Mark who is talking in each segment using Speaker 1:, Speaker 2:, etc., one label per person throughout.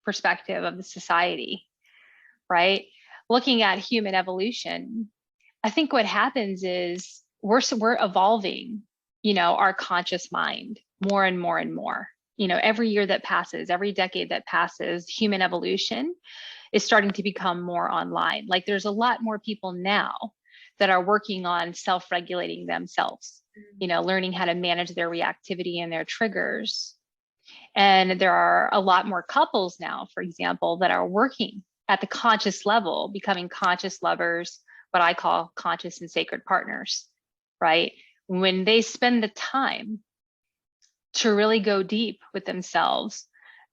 Speaker 1: perspective of the society, right? Looking at human evolution, I think what happens is we're evolving, our conscious mind more and more and more. Every year that passes, every decade that passes, human evolution is starting to become more online. Like there's a lot more people now that are working on self-regulating themselves, learning how to manage their reactivity and their triggers. And there are a lot more couples now, for example, that are working at the conscious level, becoming conscious lovers, what I call conscious and sacred partners, right? When they spend the time to really go deep with themselves,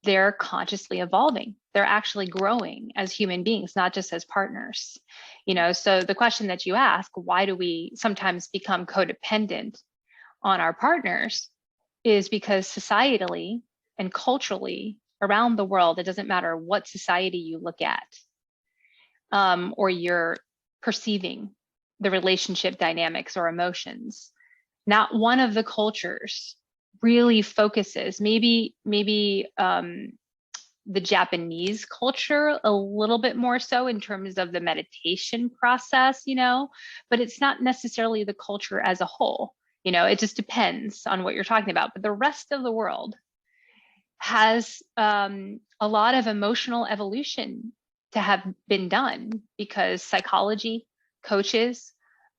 Speaker 1: they're consciously evolving. They're actually growing as human beings, not just as partners. So the question that you ask, why do we sometimes become codependent on our partners, is because societally and culturally around the world, it doesn't matter what society you look at, or you're perceiving the relationship dynamics or emotions. Not one of the cultures really focuses, maybe the Japanese culture a little bit more so in terms of the meditation process, but it's not necessarily the culture as a whole. It just depends on what you're talking about. But the rest of the world has a lot of emotional evolution to have been done, because psychology, coaches,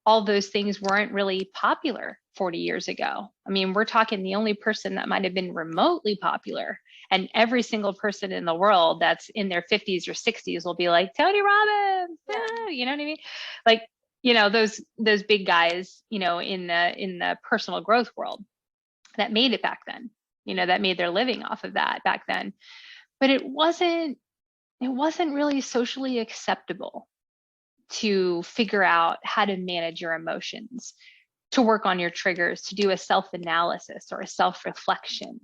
Speaker 1: all those things weren't really popular 40 years ago. I mean, we're talking the only person that might have been remotely popular, and every single person in the world that's in their 50s or 60s will be like, Tony Robbins, you know what I mean? Like, those big guys, in the personal growth world that made it back then, that made their living off of that back then. But it wasn't really socially acceptable to figure out how to manage your emotions, to work on your triggers, to do a self-analysis or a self-reflection.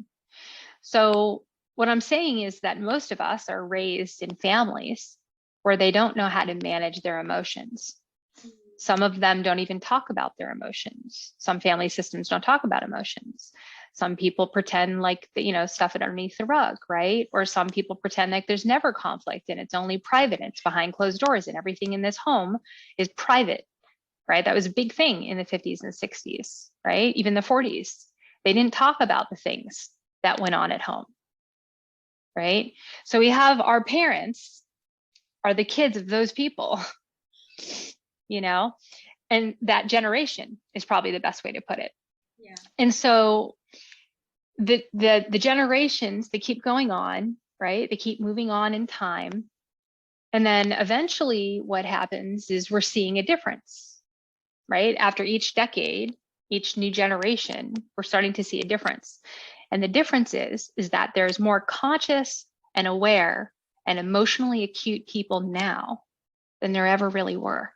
Speaker 1: So what I'm saying is that most of us are raised in families where they don't know how to manage their emotions. Some of them don't even talk about their emotions. Some family systems don't talk about emotions. Some people pretend like, stuff it underneath the rug, right? Or some people pretend like there's never conflict and it's only private and it's behind closed doors and everything in this home is private, right? That was a big thing in the 50s and 60s, right? Even the 40s. They didn't talk about the things that went on at home, right? So we have our parents are the kids of those people, and that generation is probably the best way to put it.
Speaker 2: Yeah.
Speaker 1: And so the generations, they keep going on, right? They keep moving on in time. And then eventually what happens is we're seeing a difference, right? After each decade, each new generation, we're starting to see a difference. And the difference is that there's more conscious and aware and emotionally acute people now than there ever really were.